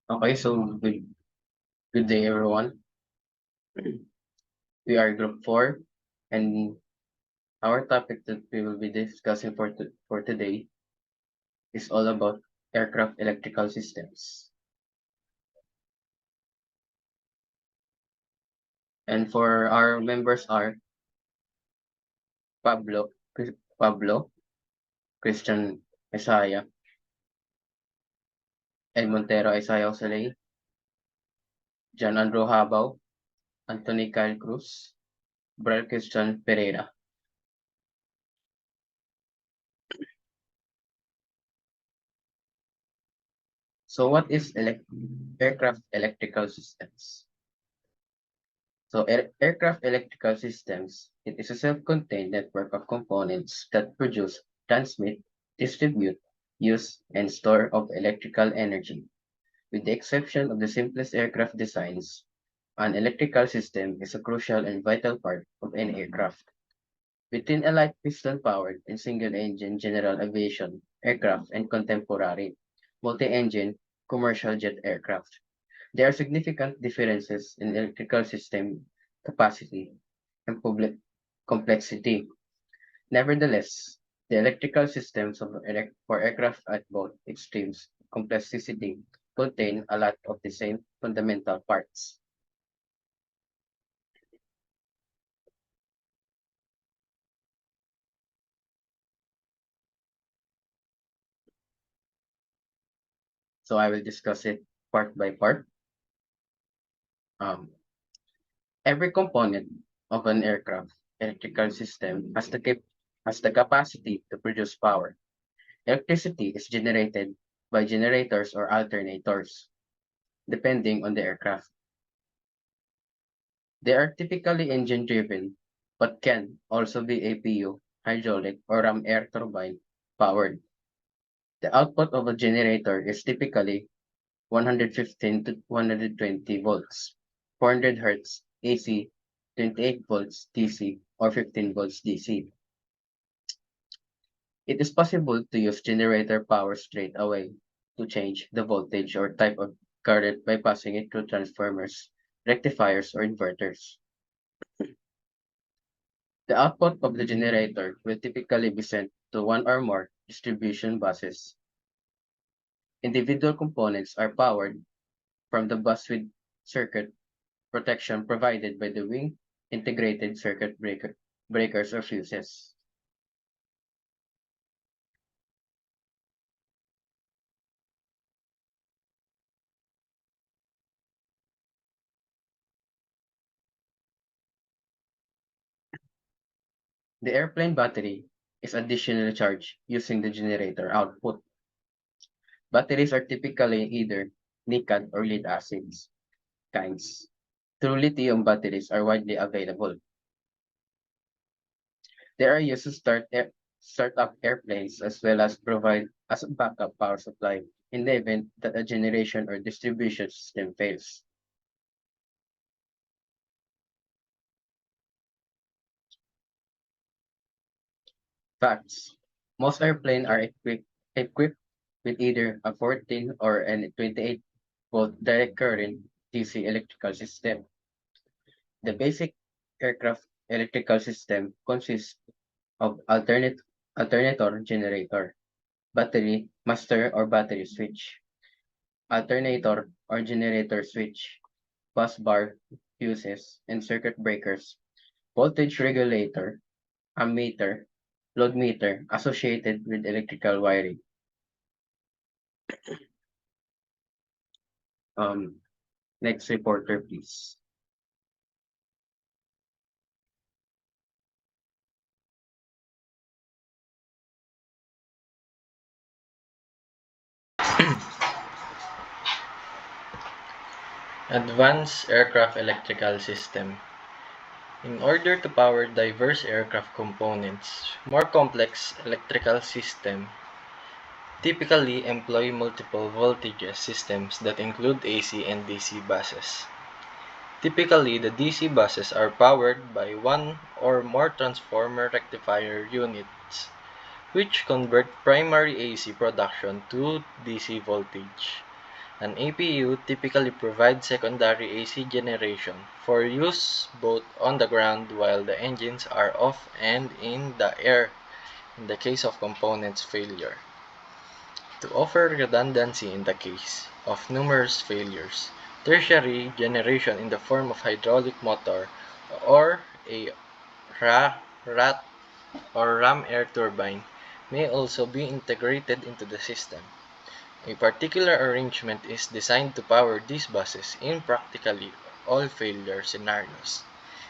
Okay, so good day, everyone. We are Group 4, and our topic that we will be discussing for today is all about aircraft electrical systems. And for our members are Pablo, Pablo, Christian ISIAH, and Montero ISIAH, John Andrew JABAO, Anthony Kyle CRUZ, BRYLLE Christian PEREYRA. So what is aircraft electrical systems? So aircraft electrical systems, it is a self-contained network of components that produce, transmit, distribute, use, and store of electrical energy. With the exception of the simplest aircraft designs, an electrical system is a crucial and vital part of any aircraft. Between a light piston-powered and single-engine general aviation aircraft and contemporary multi-engine commercial jet aircraft, there are significant differences in electrical system capacity and complexity. Nevertheless, the electrical systems for aircraft at both extremes of complexity contain a lot of the same fundamental parts. So I will discuss it part by part. Um, every component of an aircraft electrical system has the capacity to produce power. Electricity is generated by generators or alternators, depending on the aircraft. They are typically engine-driven, but can also be APU, hydraulic, or ram air turbine powered. The output of a generator is typically 115 to 120 volts, 400 Hz AC, 28 volts DC, or 15 volts DC. It is possible to use generator power straight away to change the voltage or type of current by passing it through transformers, rectifiers, or inverters. The output of the generator will typically be sent to one or more distribution buses. Individual components are powered from the bus with circuit protection provided by the wing integrated circuit breakers or fuses. The airplane battery is additionally charged using the generator output. Batteries are typically either nickel or lead acids kinds. True lithium batteries are widely available. They are used to start up airplanes as well as provide as a backup power supply in the event that a generation or distribution system fails. Facts. Most airplanes are equipped with either a 14 or a 28-volt direct current DC electrical system. The basic aircraft electrical system consists of alternator generator, battery master or battery switch, alternator or generator switch, bus bar, fuses, and circuit breakers, voltage regulator, ammeter, load meter associated with electrical wiring. Um, Next reporter, please. Advanced Aircraft Electrical System. In order to power diverse aircraft components, more complex electrical systems typically employ multiple voltage systems that include AC and DC buses. Typically, the DC buses are powered by one or more transformer rectifier units, which convert primary AC production to DC voltage. An APU typically provides secondary AC generation for use both on the ground while the engines are off and in the air in the case of components failure. To offer redundancy in the case of numerous failures, tertiary generation in the form of hydraulic motor or a RAT or ram air turbine may also be integrated into the system. A particular arrangement is designed to power these buses in practically all failure scenarios,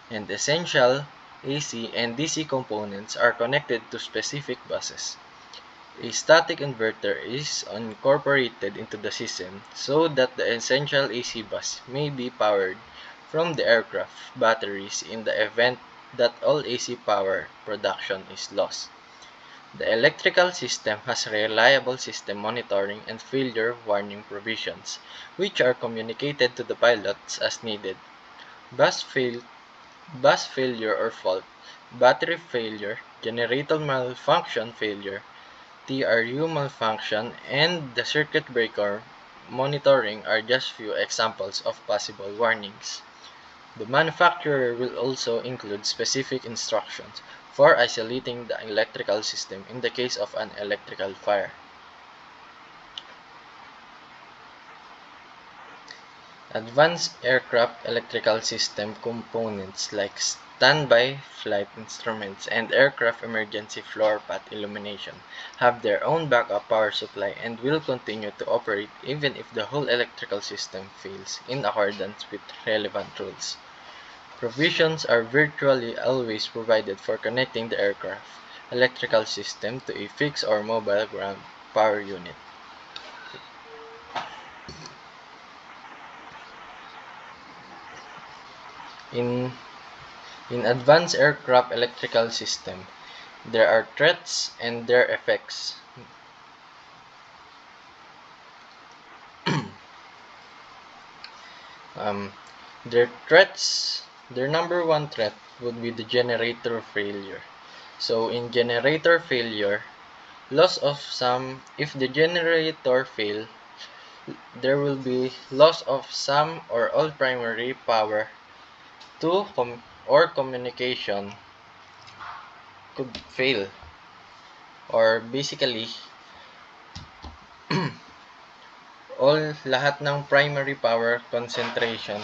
and essential AC and DC components are connected to specific buses. A static inverter is incorporated into the system so that the essential AC bus may be powered from the aircraft batteries in the event that all AC power production is lost. The electrical system has reliable system monitoring and failure warning provisions, which are communicated to the pilots as needed. Bus, fail- Bus failure or fault, battery failure, generator malfunction failure, TRU malfunction, and the circuit breaker monitoring are just few examples of possible warnings. The manufacturer will also include specific instructions for isolating the electrical system in the case of an electrical fire. Advanced aircraft electrical system components like standby flight instruments and aircraft emergency floor path illumination have their own backup power supply and will continue to operate even if the whole electrical system fails in accordance with relevant rules. Provisions are virtually always provided for connecting the aircraft electrical system to a fixed or mobile ground power unit. In advanced aircraft electrical system, there are threats and their effects. um, their number one threat would be the generator failure. So in generator failure, loss of some, if the generator fail, there will be loss of some or all primary power to or communication could fail, or basically lahat ng primary power concentration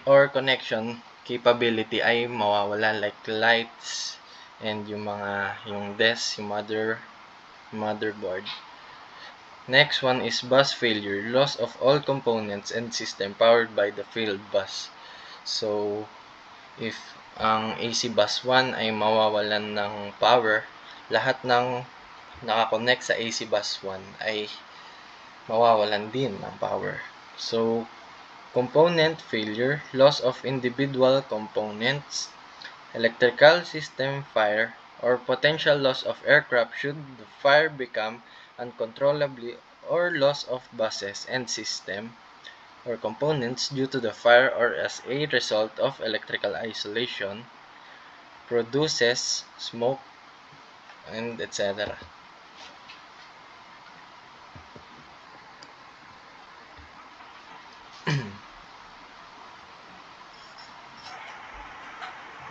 or connection capability ay mawawala, like lights and yung desk, yung motherboard. Next one is bus failure, loss of all components and system powered by the failed bus. So if ang AC bus 1 ay mawawalan ng power, lahat ng nakakonect sa AC bus 1 ay mawawalan din ng power. So component failure, loss of individual components, electrical system fire, or potential loss of aircraft should the fire become uncontrollably, or loss of buses and system or components due to the fire or as a result of electrical isolation, produces smoke, and etc.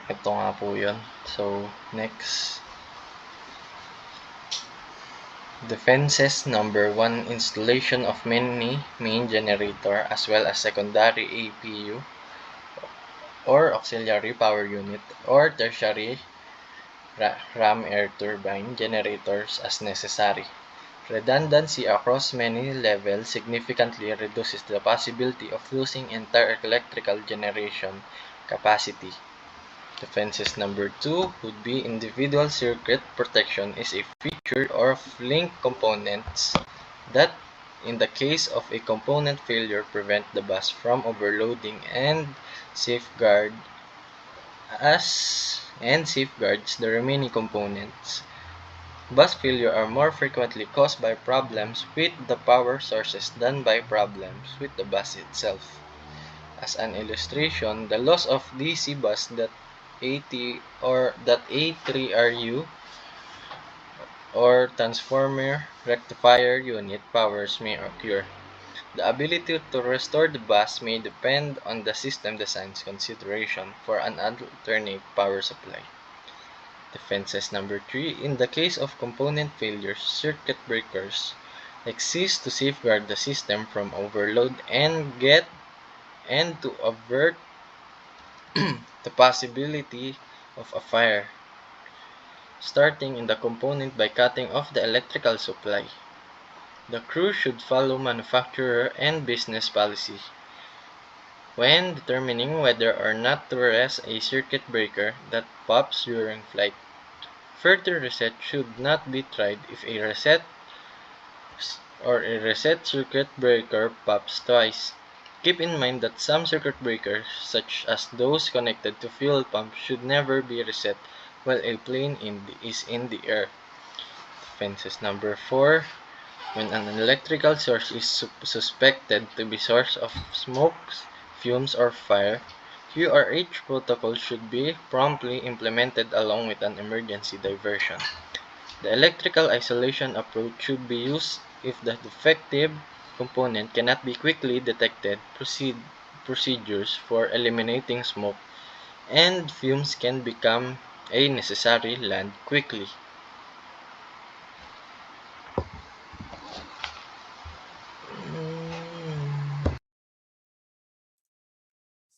Ito nga po yun. So, next. Defenses. Number 1, installation of many main generator as well as secondary APU or auxiliary power unit or tertiary ram air turbine generators as necessary. Redundancy across many levels significantly reduces the possibility of losing entire electrical generation capacity. Defenses number 2 would be individual circuit protection is a feature of link components that, in the case of a component failure, prevent the bus from overloading and safeguards the remaining components. Bus failure are more frequently caused by problems with the power sources than by problems with the bus itself. As an illustration, the loss of DC bus that A3RU or transformer rectifier unit powers may occur. The ability to restore the bus may depend on the system design's consideration for an alternate power supply. Defenses number 3. In the case of component failures, circuit breakers exist to safeguard the system from overload and to avert the possibility of a fire, starting in the component by cutting off the electrical supply. The CRUZ should follow manufacturer and business policy when determining whether or not to reset a circuit breaker that pops during flight. Further reset should not be tried if a reset circuit breaker pops twice. Keep in mind that some circuit breakers, such as those connected to fuel pumps, should never be reset while a plane is in the air. Defenses number 4. When an electrical source is suspected to be source of smoke, fumes, or fire, QRH protocol should be promptly implemented along with an emergency diversion. The electrical isolation approach should be used if the defective component cannot be quickly detected. Procedures for eliminating smoke and fumes can become a necessary land quickly.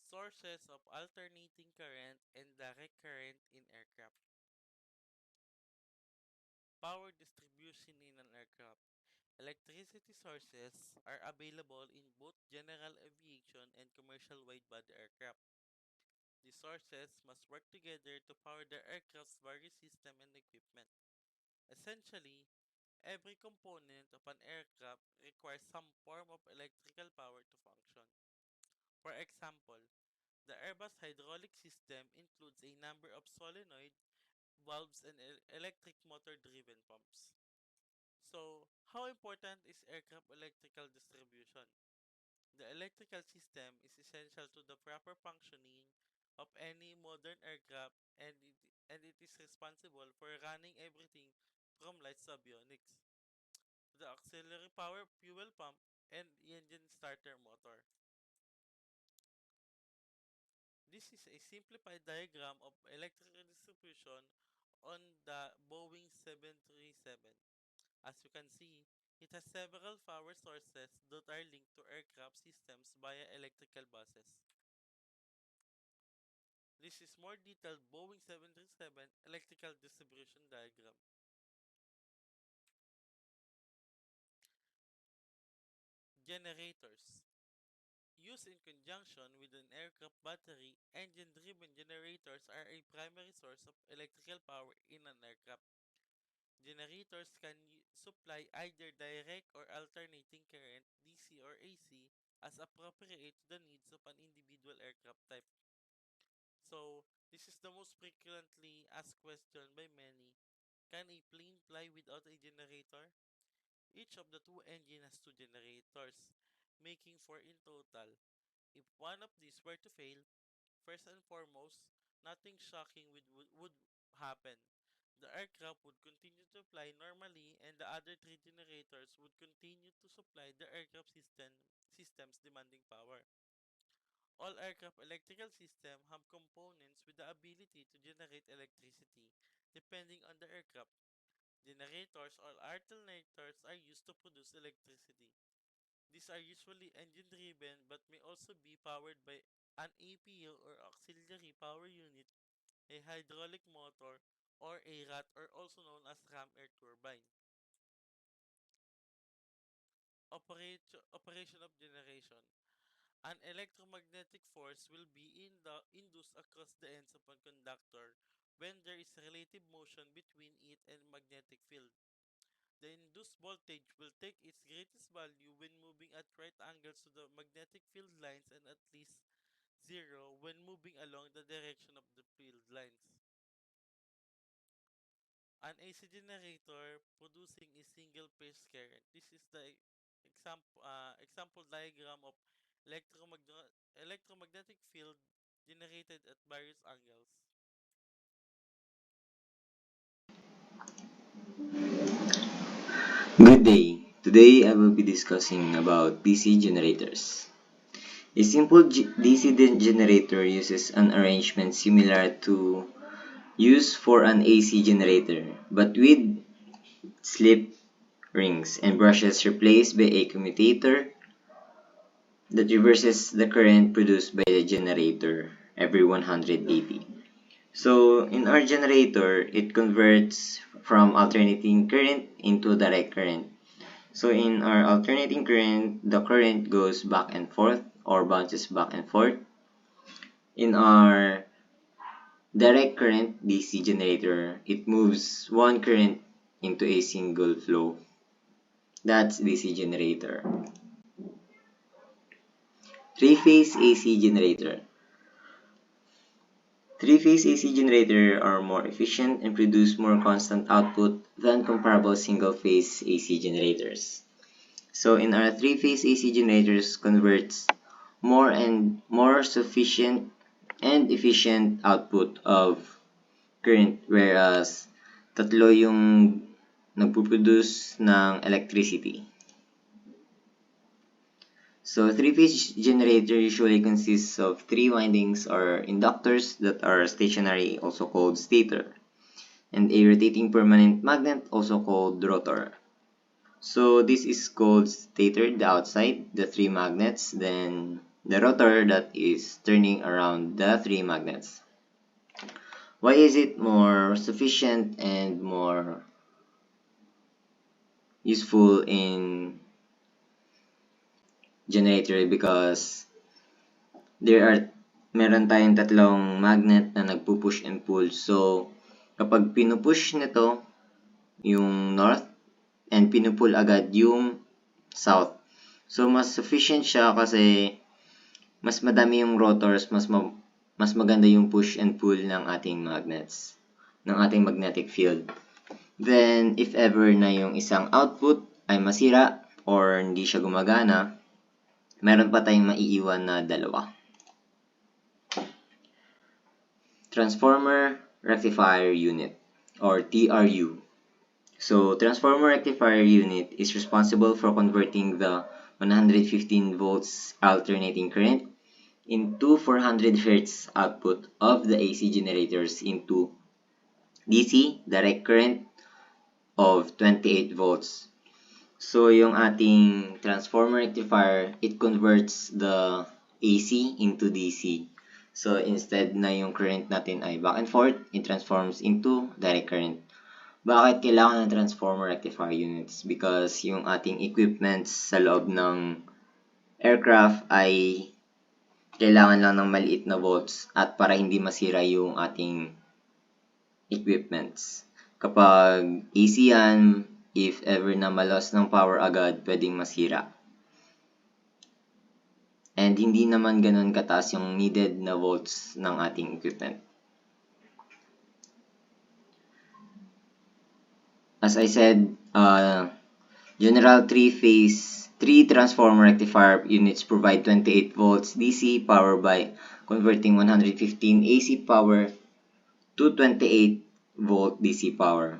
Sources of alternating current and direct current in aircraft. Power distribution in an aircraft. Electricity sources are available in both general aviation and commercial wide-body aircraft. These sources must work together to power the aircraft's various systems and equipment. Essentially, every component of an aircraft requires some form of electrical power to function. For example, the Airbus hydraulic system includes a number of solenoid valves and electric motor-driven pumps. So, how important is aircraft electrical distribution? The electrical system is essential to the proper functioning of any modern aircraft and it is responsible for running everything from lights to avionics, to the auxiliary power fuel pump and engine starter motor. This is a simplified diagram of electrical distribution on the Boeing 737. As you can see, it has several power sources that are linked to aircraft systems via electrical buses. This is more detailed Boeing 737 electrical distribution diagram. Generators. Used in conjunction with an aircraft battery, engine-driven generators are a primary source of electrical power in an aircraft. Generators can supply either direct or alternating current, DC or AC, as appropriate to the needs of an individual aircraft type. So, this is the most frequently asked question by many. Can a plane fly without a generator? Each of the two engines has two generators, making four in total. If one of these were to fail, first and foremost, nothing shocking would happen. The aircraft would continue to fly normally and the other three generators would continue to supply the aircraft systems demanding power. All aircraft electrical systems have components with the ability to generate electricity, depending on the aircraft. Generators or alternators are used to produce electricity. These are usually engine driven but may also be powered by an APU or auxiliary power unit, a hydraulic motor, or a RAT or also known as ram air turbine. Operation of generation. An electromagnetic force will be induced across the ends of a conductor when there is relative motion between it and magnetic field. The induced voltage will take its greatest value when moving at right angles to the magnetic field lines and at least zero when moving along the direction of the field lines. An AC generator producing a single phase current. This is the example diagram of electromagnetic field generated at various angles. Good day. Today I will be discussing about DC generators. A simple DC generator uses an arrangement similar to used for an AC generator, but with slip rings and brushes replaced by a commutator that reverses the current produced by the generator every 180. So in our generator, it converts from alternating current into direct current. So in our alternating current, the current goes back and forth or bounces back and forth. In our direct current DC generator, it moves one current into a single flow. That's DC generator. Three-phase AC generator. Three-phase AC generator are more efficient and produce more constant output than comparable single-phase AC generators. So in our three-phase AC generators converts more and more sufficient and efficient output of current, whereas tatlo yung nagpo-produce ng electricity. So three-phase generator usually consists of three windings or inductors that are stationary, also called stator, and a rotating permanent magnet, also called rotor. So this is called stator, the outside, the three magnets, then the rotor that is turning around the three magnets. Why is it more sufficient and more useful in generator? Because meron tayong tatlong magnet na nagpo-push and pull. So kapag pinupush nito yung north and pinupull agad yung south, so mas sufficient siya kasi mas madami yung rotors, mas maganda yung push and pull ng ating magnets, ng ating magnetic field. Then, if ever na yung isang output ay masira or hindi siya gumagana, meron pa tayong maiiwan na dalawa. Transformer Rectifier Unit or TRU. So, Transformer Rectifier Unit is responsible for converting the 115 volts alternating current into 400 Hz output of the AC generators into DC direct current of 28 volts. So, yung ating transformer rectifier, it converts the AC into DC. So, instead na yung current natin ay back and forth, it transforms into direct current. Bakit kailangan ng transformer rectifier units? Because yung ating equipments sa loob ng aircraft ay kailangan lang ng maliit na volts at para hindi masira yung ating equipments. Kapag AC yan, if ever na malos ng power agad, pwedeng masira. And hindi naman ganun kataas yung needed na volts ng ating equipment. As I said, general three transformer rectifier units provide 28 volts DC power by converting 115 AC power to 28 volt DC power.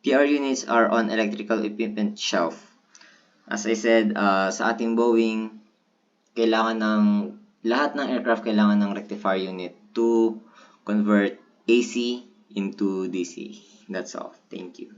TR units are on electrical equipment shelf. As I said, sa ating Boeing, lahat ng aircraft kailangan ng rectifier unit to convert AC into DC. That's all. Thank you.